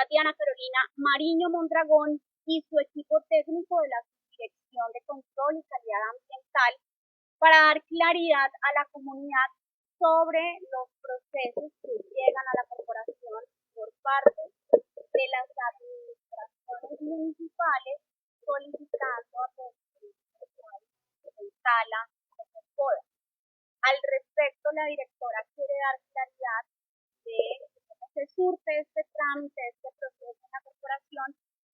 Diana Carolina Mariño Mondragón y su equipo técnico de la Dirección de Control y Calidad Ambiental para dar claridad a la comunidad sobre los procesos que llegan a la corporación por parte de las administraciones municipales solicitando a los que se instala en el poder. Al respecto, la directora quiere dar claridad de cómo se surte este trámite, este proceso en la corporación,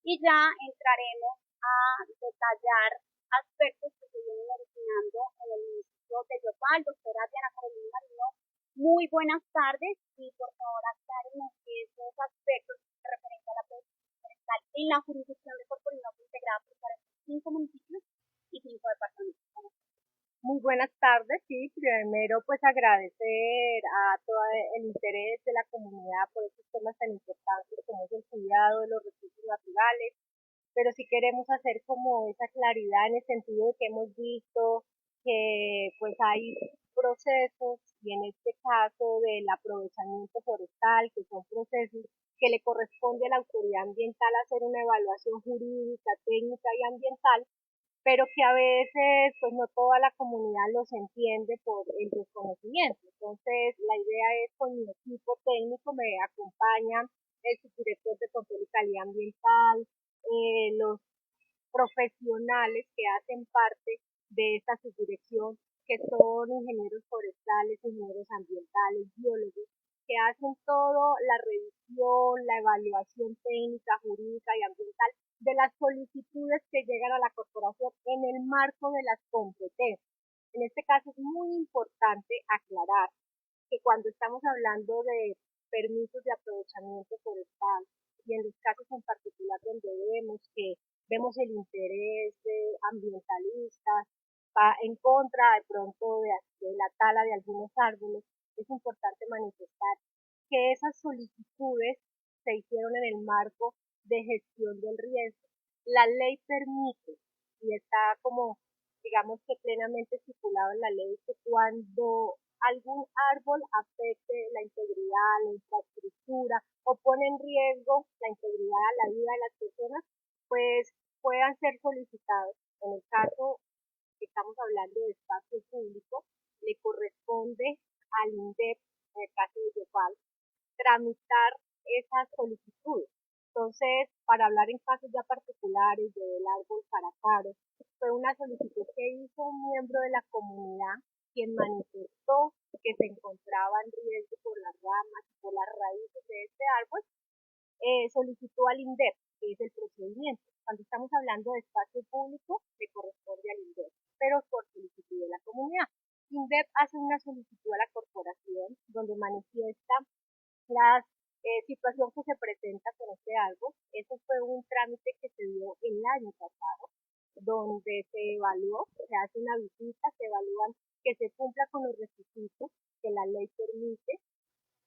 y ya entraremos a detallar aspectos que se vienen originando en el municipio de Yopal. Doctora Diana Carolina Mariño, muy buenas tardes, y por favor aclárenos esos aspectos referentes a la producción forestal en la jurisdicción de Corporación integrada por 45 municipios y 5 departamentos. Muy buenas tardes, sí, primero pues agradecer a todo el interés de la comunidad por estos temas tan importantes como es el cuidado de los recursos naturales, pero sí queremos hacer como esa claridad en el sentido de que hemos visto que pues hay procesos y en este caso del aprovechamiento forestal, que son procesos que le corresponde a la autoridad ambiental hacer una evaluación jurídica, técnica y ambiental, pero que a veces pues no toda la comunidad los entiende por el desconocimiento. Entonces la idea es con mi equipo técnico, me acompaña el subdirector de control y calidad ambiental, los profesionales que hacen parte de esta subdirección, que son ingenieros forestales, ingenieros ambientales, biólogos, que hacen todo la revisión, la evaluación técnica, jurídica y ambiental de las solicitudes que llegan a la corporación en el marco de las competencias. En este caso es muy importante aclarar que cuando estamos hablando de permisos de aprovechamiento forestal y en los casos en particular donde vemos el interés de ambientalistas en contra de pronto de la tala de algunos árboles, es importante manifestar que esas solicitudes se hicieron en el marco de gestión del riesgo. La ley permite y está como, digamos que plenamente estipulado en la ley que cuando algún árbol afecte la integridad, la infraestructura o pone en riesgo la integridad, la vida de las personas, pues puedan ser solicitados. En el caso que estamos hablando de espacio público, le corresponde al INDEP, en el caso de Yopal, tramitar esas solicitudes. Entonces, para hablar en casos ya particulares del árbol Caracaro, fue una solicitud que hizo un miembro de la comunidad quien manifestó que se encontraba en riesgo por las ramas y por las raíces de este árbol, solicitó al INDEP, que es el procedimiento. Cuando estamos hablando de espacio público, le corresponde al INDEP, pero por solicitud de la comunidad. INDEP hace una solicitud a la corporación donde manifiesta la situación que se presenta con este árbol. Eso fue un trámite que se dio el año pasado, donde se evaluó, se hace una visita, se evalúan que se cumpla con los requisitos que la ley permite,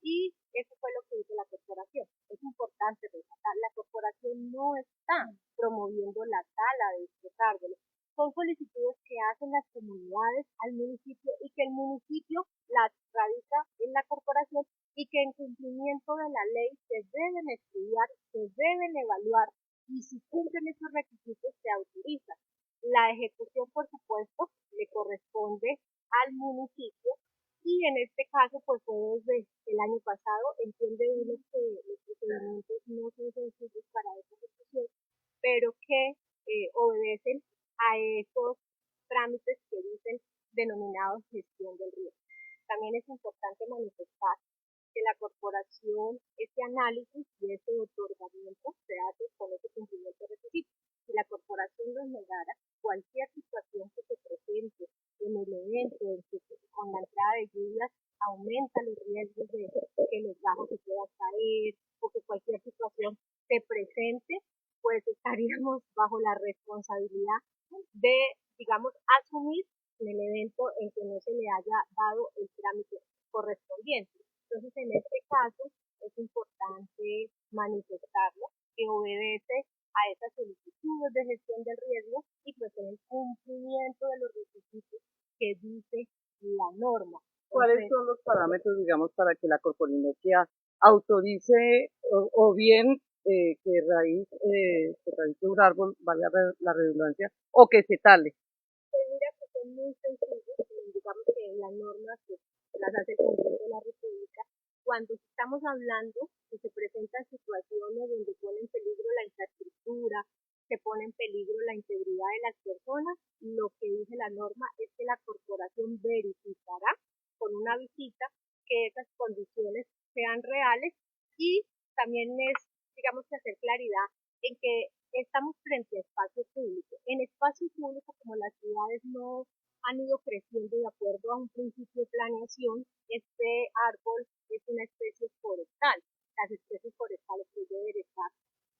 y eso fue lo que hizo la corporación. Es importante resaltar, la corporación no está promoviendo la tala de estos árboles. Son solicitudes que hacen las comunidades al municipio y que el municipio las radica en la corporación y que en cumplimiento de la ley se deben estudiar, se deben evaluar y si cumplen esos requisitos se autoriza. La ejecución, por supuesto, le corresponde al municipio y en este caso pues fue desde el año pasado. Entiende uno que los procedimientos no son sencillos para esa ejecución, pero que obedecen a esos trámites que dicen denominados gestión del riesgo. También es importante manifestar que la corporación, este análisis y este otorgamiento se hace con ese cumplimiento de requisitos. Si la corporación nos negara cualquier situación que se presente en el evento en que con la entrada de lluvias aumenta los riesgos de que los bajos se puedan caer o que cualquier situación se presente, pues estaríamos bajo la responsabilidad de, digamos, asumir en el evento en que no se le haya dado el trámite correspondiente. Entonces, en este caso, es importante manifestarlo, que obedece a esas solicitudes de gestión del riesgo y pues en el cumplimiento de los requisitos que dice la norma. ¿Cuáles son los parámetros, digamos, para que la corporación autorice o bien que raíz de un árbol, vaya la redundancia, o que se tale. Pues mira que son muy sencillos, digamos que las normas pues, las hace el Congreso de la República. Cuando estamos hablando que se presentan situaciones donde pone en peligro la infraestructura, se pone en peligro la integridad de las personas, lo que dice la norma es que la corporación verificará con una visita que esas condiciones sean reales y también es, digamos que hacer claridad en que estamos frente a espacio público. En espacio público, como las ciudades no han ido creciendo de acuerdo a un principio de planeación, este árbol es una especie forestal. Las especies forestales pues deben estar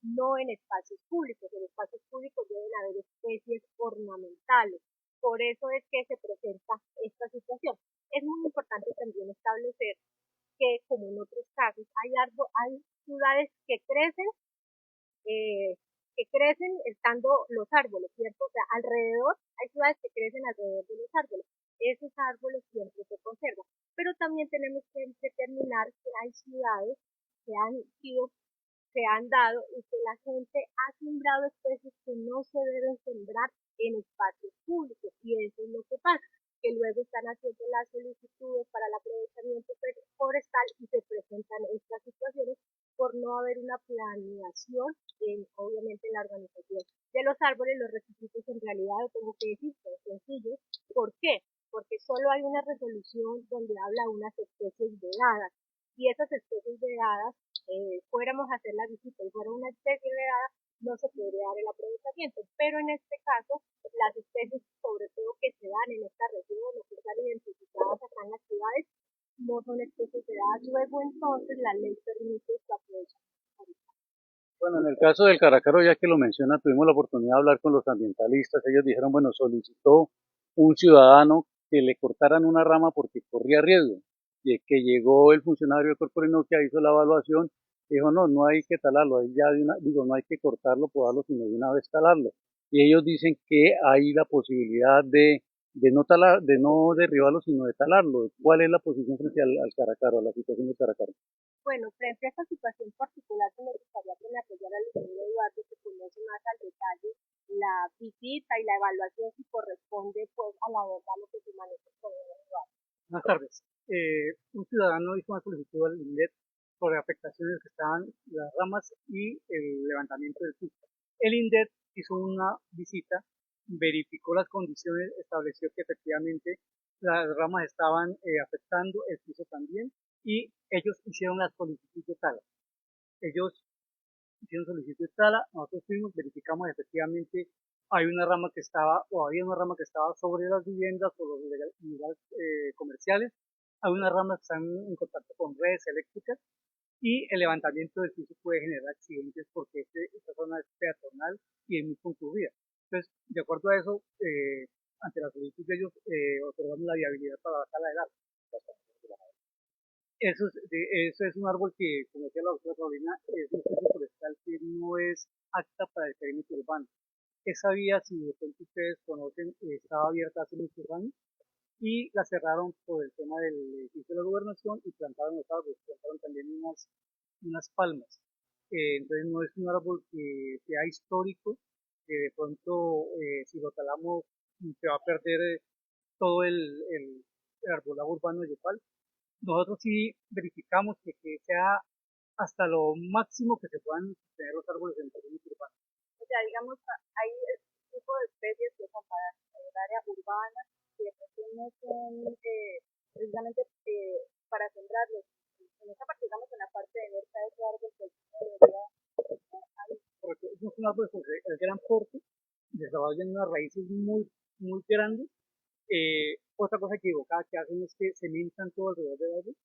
no en espacios públicos. En espacios públicos deben haber especies ornamentales. Por eso es que se presenta esta situación. Es muy importante también establecer que, como en otros casos, hay ciudades eh, que crecen estando los árboles, ¿cierto? O sea, alrededor, hay ciudades que crecen alrededor de los árboles. Esos árboles siempre se conservan. Pero también tenemos que determinar que hay ciudades que han sido se han dado y que la gente ha sembrado especies que no se deben sembrar en espacios públicos. Y eso es lo que pasa, que luego están haciendo las solicitudes para el aprovechamiento forestal y se presentan estas situaciones por no haber una planeación, obviamente, en la organización de los árboles. Los requisitos en realidad, lo tengo que decir, son sencillos. ¿Por qué? Porque solo hay una resolución donde habla de unas especies vedadas y esas especies vedadas fuéramos a hacer la visita y fuera una especie veada, no se podría dar el aprovechamiento. Pero en este caso, las especies, sobre todo que se dan en esta región o que están identificadas acá en las ciudades, no son especies vedadas. Luego entonces la ley permite su aprovechamiento. Bueno, en el caso del Caracaro, ya que lo menciona, tuvimos la oportunidad de hablar con los ambientalistas. Ellos dijeron, bueno, solicitó un ciudadano que le cortaran una rama porque corría riesgo. Y que llegó el funcionario de Corporinoquia, hizo la evaluación, dijo, no, no hay que talarlo, ahí ya no hay que cortarlo, podarlo, sino de una vez talarlo. Y ellos dicen que hay la posibilidad de no derribarlo, sino de talarlo. ¿Cuál es la posición frente al Caracaro, a la situación del Caracaro? Bueno, frente a esta situación particular, me gustaría que me apoyara el ingeniero Eduardo, que conoce más al detalle la visita y la evaluación si corresponde pues a la verdad lo que se maneja con el Eduardo. Buenas tardes. Un ciudadano hizo una solicitud al INDET sobre afectaciones que estaban las ramas y el levantamiento del piso. El INDET hizo una visita, verificó las condiciones, estableció que efectivamente las ramas estaban afectando, el piso también, y ellos hicieron la solicitud de tala. Ellos hicieron solicitud de tala, nosotros fuimos, verificamos efectivamente hay una rama que estaba, o había una rama que estaba sobre las viviendas o los lugares comerciales, hay unas ramas que están en contacto con redes eléctricas y el levantamiento del piso puede generar accidentes porque esta zona es peatonal y es muy concurrida. Entonces, de acuerdo a eso, ante la solicitud de ellos, otorgamos la viabilidad para la tala del árbol. Eso es un árbol que, como decía la doctora Carolina, es una especie forestal que no es apta para el perímetro urbano. Esa vía, si de pronto ustedes conocen, estaba abierta hace muchos años y la cerraron por el tema del edificio de la gobernación y plantaron los árboles, plantaron también unas palmas. Entonces no es un árbol que sea histórico, que de pronto si lo talamos se va a perder todo el arbolado urbano de Yopal. Nosotros sí verificamos que sea hasta lo máximo que se puedan tener los árboles en el perímetro urbano. O sea, digamos, hay tipo de especies que son para el área urbana y de pronto no son precisamente para sembrarlos. En esta parte, digamos, en la parte de cerca de ese árbol, pues debería porque es un árbol de gran porte, desarrollan unas raíces muy grandes. Otra cosa equivocada que hacen es que cementan todo alrededor del árbol.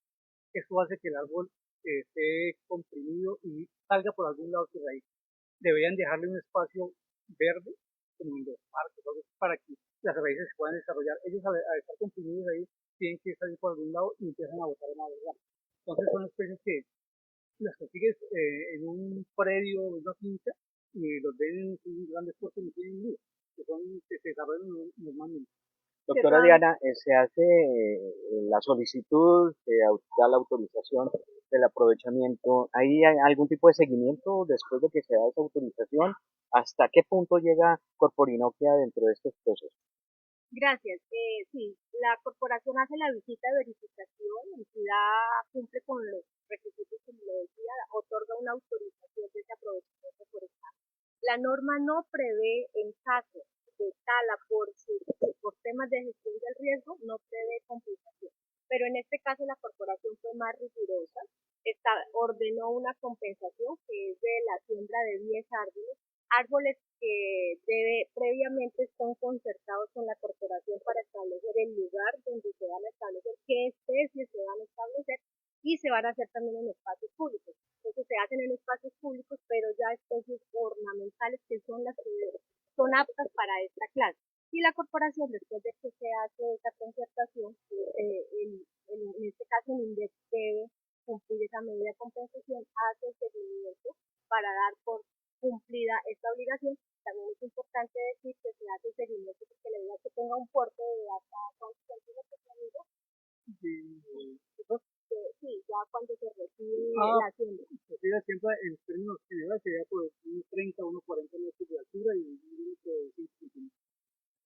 Eso hace que el árbol esté comprimido y salga por algún lado su raíz. Deberían dejarle un espacio verde, como en los parques, para que las raíces se puedan desarrollar. Ellos al estar comprimidos ahí tienen que salir por algún lado y empiezan a botar más ramas. Entonces son especies que las consigues en un predio, en una finca, y los ven en grandes puestos y no tienen luz, que se desarrollan normalmente. Doctora Diana, se hace la solicitud, da la autorización del aprovechamiento. ¿Hay algún tipo de seguimiento después de que se da esa autorización? ¿Hasta qué punto llega Corporinoquia dentro de estos procesos? Gracias. Sí, la corporación hace la visita de verificación, la entidad cumple con los requisitos, como lo decía, otorga una autorización de ese aprovechamiento forestal. La norma no prevé, en caso de tala por temas de gestión del riesgo, no prevé compensación. Pero en este caso la corporación fue más rigurosa, ordenó una compensación que es de la siembra de 10 árboles que previamente son concertados con la corporación para establecer el lugar donde se van a establecer, qué especies se van a establecer y se van a hacer también en espacios públicos. Entonces se hacen en espacios públicos, pero ya especies ornamentales que son las que son aptas para esta clase. Y la corporación, después de que se hace esa concertación, en este caso el INDEC debe cumplir esa medida de compensación, hace el seguimiento para dar por cumplida esta obligación. También es importante decir que se hace seguimiento porque la idea es que tenga un porte de hasta cuántos centímetros de amigo. Sí, ya cuando se recibe la siembra. La siembra en términos generales sería por unos 30 o unos 40 metros de altura y un límite de 5 centímetros.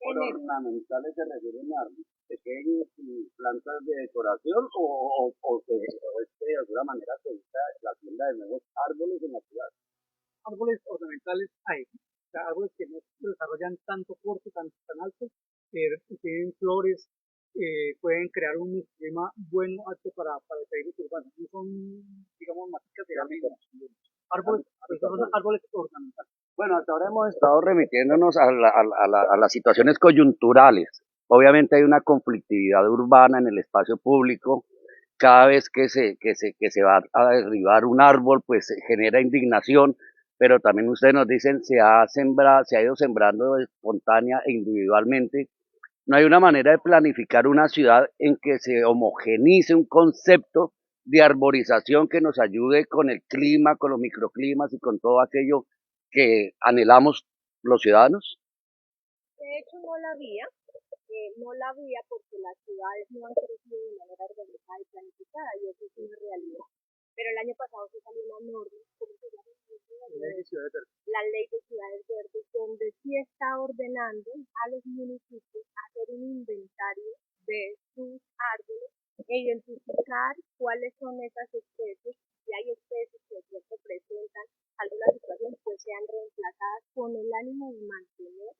¿Por ornamentales se refieren a pequeñas plantas de decoración o de alguna manera se evita la siembra de nuevos árboles en la ciudad? Árboles ornamentales hay, o sea, árboles que no desarrollan tanto porte, tan alto, tienen flores, pueden crear un clima bueno, apto para el período urbano. No son, digamos, maticas de árboles, árboles ornamentales. Bueno, hasta ahora hemos estado remitiéndonos a las situaciones coyunturales. Obviamente hay una conflictividad urbana en el espacio público. Cada vez que se va a derribar un árbol, pues se genera indignación, pero también ustedes nos dicen se ha ido sembrando espontánea e individualmente. No hay una manera de planificar una ciudad en que se homogenice un concepto de arborización que nos ayude con el clima, con los microclimas y con todo aquello que anhelamos los ciudadanos. De hecho, no la había porque las ciudades no han crecido de manera organizada y planificada, y eso es una realidad. Pero el año pasado se salió una norma, ¿cómo se llama? La ley de ciudades verdes, donde sí está ordenando a los municipios hacer un inventario de sus árboles e identificar cuáles son esas especies. Si hay especies que de pronto presentan alguna situación, pues sean reemplazadas con el ánimo de mantener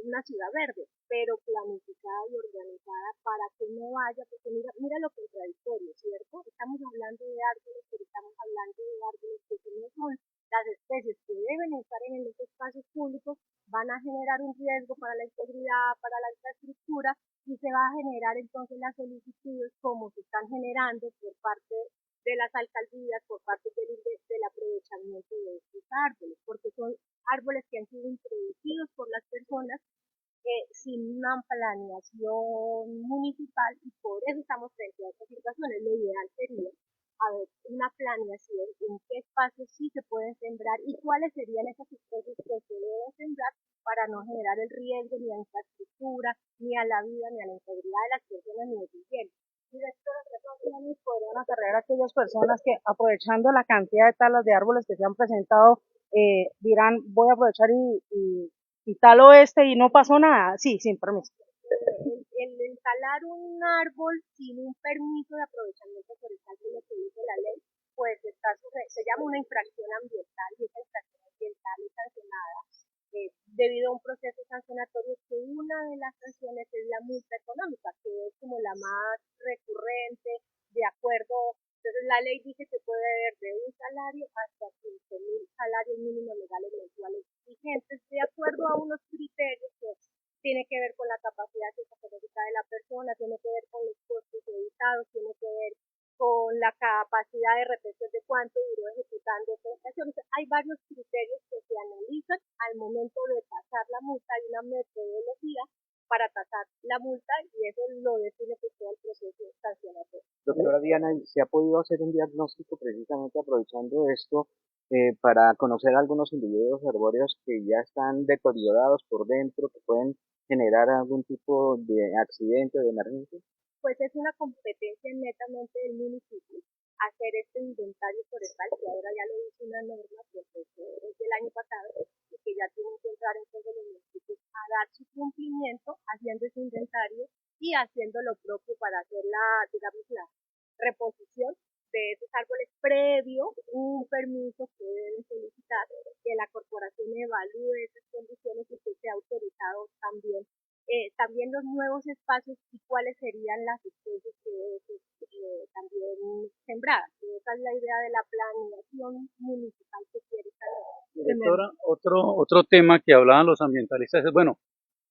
una ciudad verde, pero planificada y organizada para que no haya, porque mira lo contradictorio, ¿cierto? Estamos hablando de árboles, pero estamos hablando de árboles que no son las especies que deben estar en los espacios públicos, van a generar un riesgo para la integridad, para la infraestructura, y se va a generar entonces las solicitudes como se están generando por parte de las alcaldías, por parte del aprovechamiento de estos árboles, porque son árboles que han sido introducidos por las personas sin una planeación municipal, y por eso estamos frente a estas situaciones. Lo ideal sería haber una planeación en qué espacios sí se pueden sembrar y cuáles serían esas especies que se deben sembrar para no generar el riesgo ni a la infraestructura, ni a la vida, ni a la integridad de las personas, ni de su higiene. Directora, ¿qué podrían acarrear a aquellas personas que, aprovechando la cantidad de talas de árboles que se han presentado, dirán, voy a aprovechar y talo y no pasó nada? Sí, sin permiso. El talar un árbol sin un permiso de aprovechamiento forestal, como que dice la ley, pues se llama una infracción ambiental, y esa infracción ambiental es sancionada debido a un proceso sancionatorio, que una de las sanciones es la multa económica, que es como la más recurrente, de acuerdo. Entonces la ley dice que puede haber de un salario hasta 15.000 salarios mínimos legales mensuales vigentes, de acuerdo a unos criterios que tiene que ver con la capacidad psicológica de la persona, tiene que ver con los costos evitados, tiene que ver con la capacidad de retención de cuánto duró ejecutando prestaciones. Hay varios criterios que se analizan al momento de tasar la multa. Hay una metodología para tasar la multa, y eso lo define todo el proceso sancionatorio. Doctora Diana, ¿se ha podido hacer un diagnóstico precisamente aprovechando esto para conocer algunos individuos arbóreos que ya están deteriorados por dentro, que pueden generar algún tipo de accidente o de emergencia? Pues es una competencia netamente del municipio hacer este inventario forestal, que ahora ya lo dice una norma que es del año pasado y que ya tienen que entrar en todos los municipios a dar su cumplimiento haciendo ese inventario y haciendo lo propio para hacer digamos, la reposición de esos árboles previo un permiso que deben solicitar, que la corporación evalúe esas condiciones y que sea autorizado también los nuevos espacios y cuáles serían las especies que deben ser también sembradas. Esa es la idea de la planeación municipal que quiere tener. Directora, otro tema que hablaban los ambientalistas es, bueno,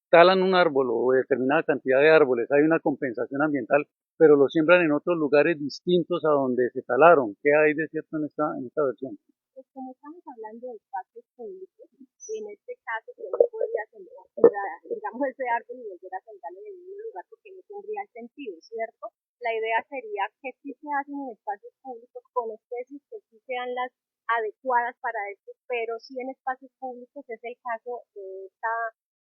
talan un árbol o determinada cantidad de árboles, hay una compensación ambiental, pero lo siembran en otros lugares distintos a donde se talaron. ¿Qué hay de cierto en esta versión? Pues como estamos hablando de espacios públicos, en este caso yo no podría sembrar, digamos, ese árbol y volver a sentarlo en el mismo lugar porque no tendría sentido, ¿cierto? La idea sería que sí se hacen en espacios públicos con especies que sí sean las adecuadas para esto, pero sí en espacios públicos es el caso de esta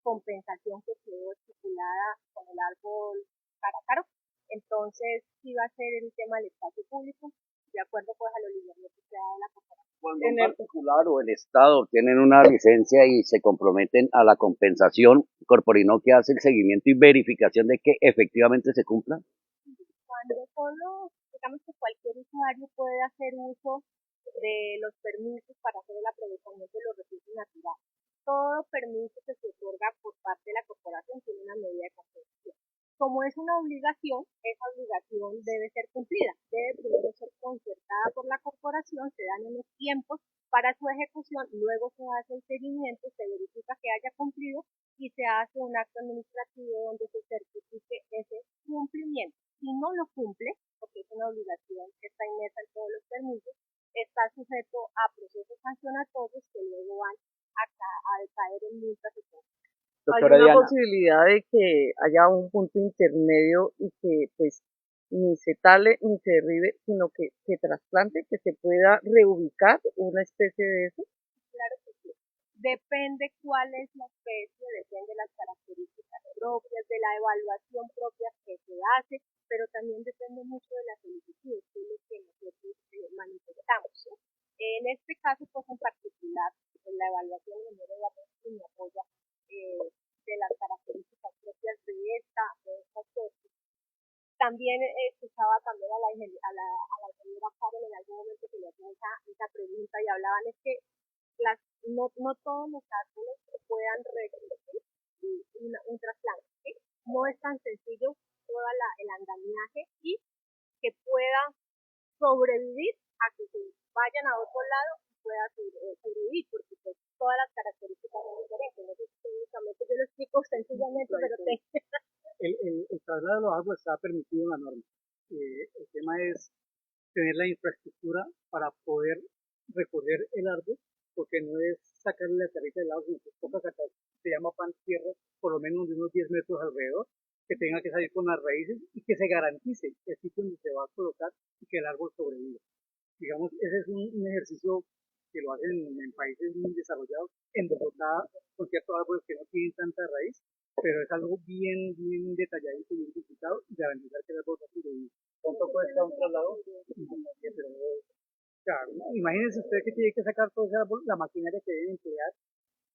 compensación que quedó estipulada con el árbol caracaro. Entonces, sí va a ser el tema del espacio público, de acuerdo pues a los lineamientos que da la corporación. Cuando un particular o el Estado tienen una licencia y se comprometen a la compensación, Corporino que hace el seguimiento y verificación de que efectivamente se cumpla. Cuando solo, digamos que cualquier usuario puede hacer uso de los permisos para hacer el aprovechamiento de los recursos naturales. Todo permiso que se otorga por parte de la corporación tiene una medida de compensación. Como es una obligación, esa obligación debe ser cumplida, debe primero ser concertada por la corporación, se dan unos tiempos para su ejecución, luego se hace el seguimiento, se verifica que haya cumplido y se hace un acto administrativo donde se certifique ese cumplimiento. Si no lo cumple, porque es una obligación que está inmersa en todos los permisos, está sujeto a procesos sancionatorios que luego van a caer en multas y cosas. Hay Doctora una Diana, posibilidad de que haya un punto intermedio y que pues ni se tale ni se derribe, sino que se trasplante, que se pueda reubicar una especie de eso. Claro que sí. Depende cuál es la especie, depende de las características propias, de la evaluación propia que se hace, pero también depende mucho de las solicitudes, que es lo que nosotros manifestamos, ¿sí? En este caso, pues en particular, en la evaluación de número de me apoya de las características propias de esta especie. También escuchaba también a la ingeniera Karen en algún momento que le hacía esa pregunta y hablaban es que no todos los árboles puedan resistir un trasplante, ¿sí? No es tan sencillo todo el andamiaje y que pueda sobrevivir a que se vayan a otro lado y pueda sobrevivir, porque pues, todas las características son diferentes. No sé si técnicamente yo lo explico sencillamente, pero El traslado de los árboles está permitido en la norma. El tema es tener la infraestructura para poder recorrer el árbol, porque no es sacarle la carrita del lado, sino que toca sacar, se llama pan tierra, por lo menos de unos 10 metros alrededor, que tenga que salir con las raíces y que se garantice el sitio donde se va a colocar y que el árbol sobreviva. Digamos, ese es un ejercicio que lo hacen en países muy desarrollados. En Bogotá, con ciertos árboles que no tienen tanta raíz, pero es algo bien, bien detalladito, bien explicado y garantizar que el árbol va a sobrevivir. ¿Cuánto cuesta un traslado? Pero, o sea, imagínense usted que tiene que sacar todo ese árbol, la maquinaria que debe emplear,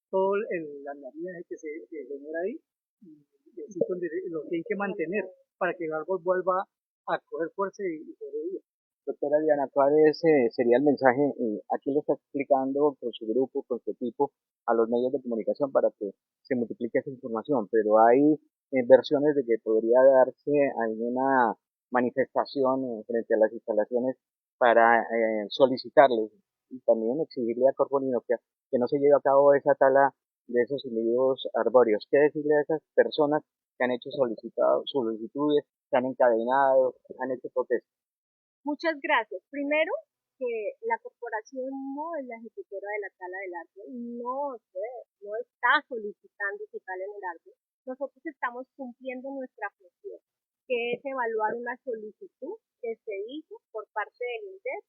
todo el andamiaje que genera ahí, y el sitio donde lo tienen que mantener para que el árbol vuelva a coger fuerza y sobreviva. doctora Diana, ¿cuál sería el mensaje? Aquí lo está explicando con su grupo, con su equipo, a los medios de comunicación para que se multiplique esa información, pero hay versiones de que podría darse alguna manifestación frente a las instalaciones para solicitarles y también exigirle a Corponino que no se lleve a cabo esa tala de esos individuos arbóreos. ¿Qué decirle a esas personas que han hecho solicitudes, se han encadenado, han hecho protestas? muchas gracias. Primero, que la corporación no es la ejecutora de la tala del árbol, no está solicitando que talen el árbol. Nosotros estamos cumpliendo nuestra función, que es evaluar una solicitud que se hizo por parte del INDEP,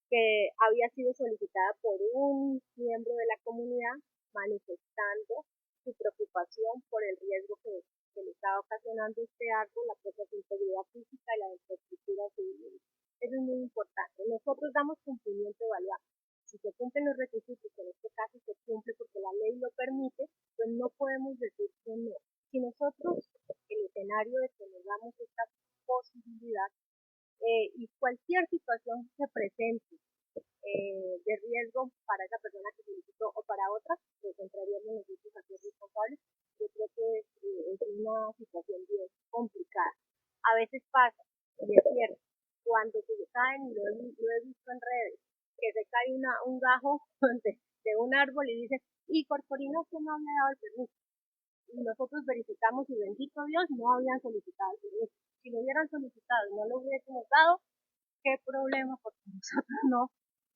que había sido solicitada por un miembro de la comunidad manifestando su preocupación urbanización por el riesgo que le está ocasionando este árbol, la propia integridad física y la infraestructura civil. Eso es muy importante. Nosotros damos cumplimiento evaluado. Si se cumplen los requisitos, en este caso se cumple porque la ley lo permite, pues no podemos decir que no. Si nosotros, el escenario de que nos damos esta posibilidad y cualquier situación que se presente de riesgo para esa persona que solicitó o para otra, pues entraríamos nosotros a ser responsables. Yo creo que es una situación bien complicada. A veces pasa, y es cierto, cuando se caen, y lo he visto en redes, que se cae un gajo de un árbol y dice, y Corporino que no me ha dado el permiso. Y nosotros verificamos y bendito Dios no habían solicitado el permiso. Si lo hubieran solicitado y no lo hubiésemos dado, qué problema, porque nosotros no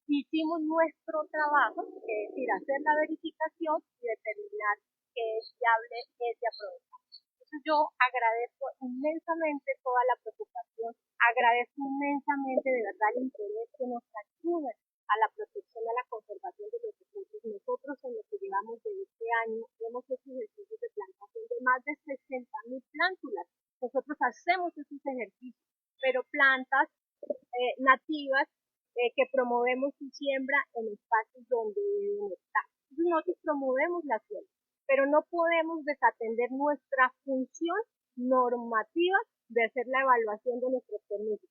hicimos nuestro trabajo, es decir, hacer la verificación y determinar que es viable, que es de aprovechar. Entonces yo agradezco inmensamente toda la preocupación, agradezco inmensamente de verdad el interés que nos ayuda a la protección y a la conservación de los recursos. Nosotros en lo que llevamos de este año hemos hecho ejercicios de plantación de más de 60.000 plántulas. Nosotros hacemos esos ejercicios, pero plantas nativas que promovemos su siembra en espacios donde deben estar. Entonces nosotros promovemos la siembra, pero no podemos desatender nuestra función normativa de hacer la evaluación de nuestros permisos.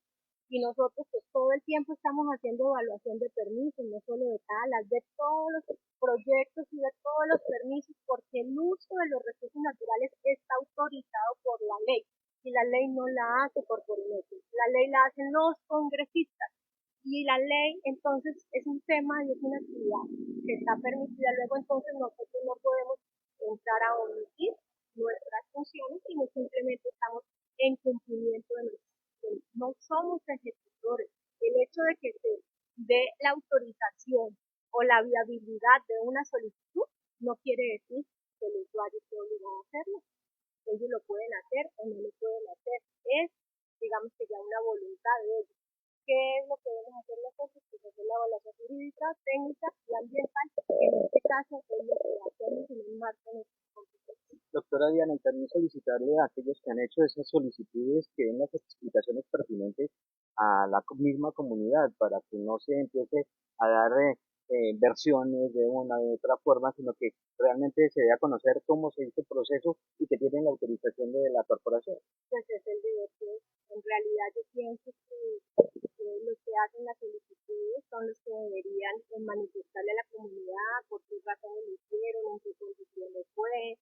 Y nosotros pues todo el tiempo estamos haciendo evaluación de permisos, no solo de talas, de todos los proyectos y de todos los permisos, porque el uso de los recursos naturales está autorizado por la ley. Y la ley no la hace por Corporinete, la ley la hacen los congresistas. Y la ley entonces es un tema y es una actividad que está permitida. Luego entonces nosotros no podemos entrar a omitir nuestras funciones, sino simplemente estamos en cumplimiento de nuestras funciones. No somos ejecutores. El hecho de que se dé la autorización o la viabilidad de una solicitud no quiere decir que el usuario esté obligado a hacerlo. Ellos lo pueden hacer o no lo pueden hacer. Es, digamos que ya una voluntad de ellos. ¿Qué es lo que debemos hacer nosotros? Pues hacer la evaluación jurídica, técnica y ambiental. En este caso es lo que hacemos en el marco de nuestras competencias. Doctora Diana, y también solicitarle a aquellos que han hecho esas solicitudes que den las explicaciones pertinentes a la misma comunidad para que no se empiece a dar versiones de una u otra forma, sino que realmente se dé a conocer cómo se hizo el proceso y que tienen la autorización de la corporación. Pues es el deber que en realidad yo pienso que los que hacen las solicitudes son los que deberían manifestarle a la comunidad por qué razones lo hicieron, en qué condiciones fue.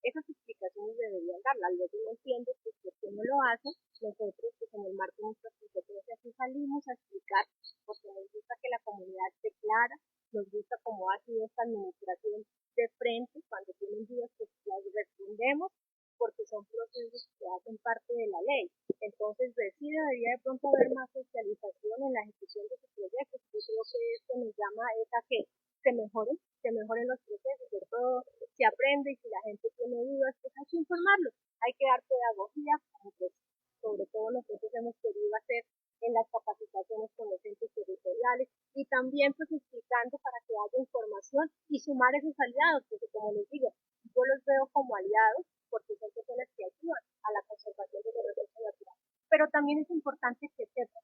Esas explicaciones deberían darlas. Luego no entiendo pues, por qué no lo hacen. Nosotros, pues en el marco de nuestras competencias, sí salimos a explicar, porque nos gusta que la comunidad esté clara, nos gusta cómo ha sido esta administración de frente, cuando tienen dudas, pues las respondemos, porque son procesos que hacen parte de la ley. Entonces, sí debería de pronto haber más socialización en la ejecución de sus proyectos. Yo creo que esto nos llama a que se mejoren los procesos, de todo se aprende y si la gente tiene dudas, pues hay que informarlo, hay que dar pedagogía, pues, sobre todo nosotros hemos querido hacer en las capacitaciones con los entes territoriales y también pues explicando para que haya información y sumar esos aliados, porque como les digo, yo los veo como aliados porque son personas que ayudan a la conservación de los recursos naturales. Pero también es importante que sepan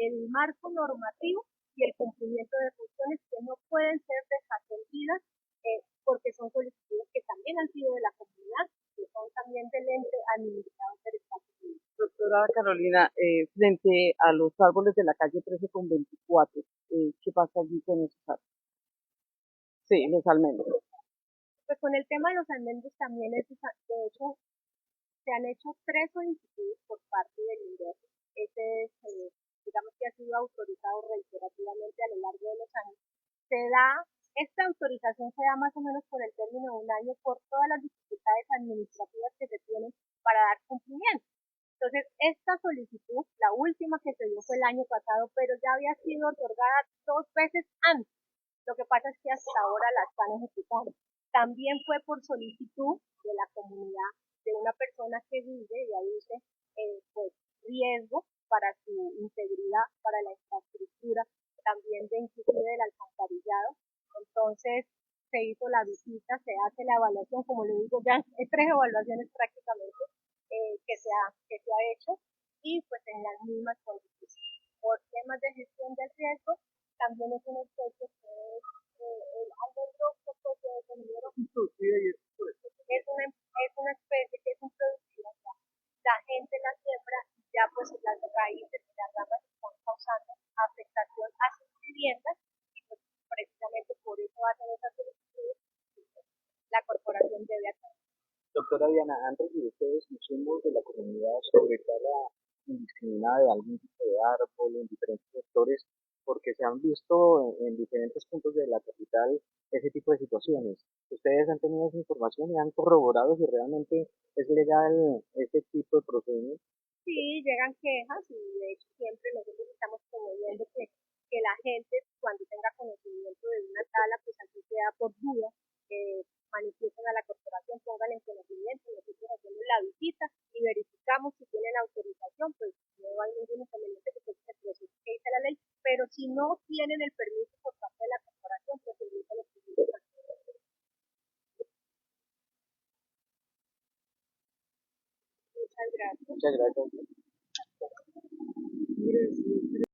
el marco normativo y el cumplimiento de funciones que no pueden ser desatendidas porque son solicitudes que también han sido de la comunidad, que son también del ente administrado del Estado. Doctora Carolina, frente a los árboles de la calle 13 con 24, ¿qué pasa allí con esos árboles? Sí, los almendros. Pues con el tema de los almendros también es, de hecho, se han hecho 3 solicitudes por parte del INDER. Ese es, digamos que ha sido autorizado reiterativamente a lo largo de los años. Esta autorización se da más o menos por el término de un año por todas las dificultades administrativas que se tienen para dar cumplimiento. Entonces, esta solicitud, la última que se dio fue el año pasado, pero ya había sido otorgada 2 veces antes. Lo que pasa es que hasta ahora la están ejecutando. También fue por solicitud de la comunidad, de una persona que vive y aduce pues, riesgo para su integridad, para la infraestructura, también de inclusive del alcantarillado. Entonces, se hizo la visita, se hace la evaluación, como le digo, ya es 3 evaluaciones prácticamente que se ha hecho y pues en las mismas condiciones. Por temas de gestión del riesgo, también es una especie que es el algodón de semillero, es una especie que es introducida ya. La gente la siembra y ya pues las raíces y las ramas están causando afectación a sus viviendas y pues precisamente por eso hacen esas solicitudes la corporación debe hacer. Doctora Diana, ¿han recibido ustedes insumos de la comunidad sobre tala indiscriminada de algún tipo de árbol en diferentes sectores? Porque se han visto en diferentes puntos de la capital ese tipo de situaciones. ¿Ustedes han tenido esa información y han corroborado si realmente es legal este tipo de procedimiento? Sí, llegan quejas y de hecho siempre nosotros estamos promoviendo que la gente cuando tenga conocimiento de una tala, pues así sea por duda, manifiesten a la corporación, pongan en conocimiento, nosotros hacemos la visita y verificamos si tienen autorización, pues no hay ningún inconveniente que se el proceso que dice la ley, pero si no tienen el permiso por parte de la corporación, pues se inicia los procesos. Muchas gracias. Muchas gracias.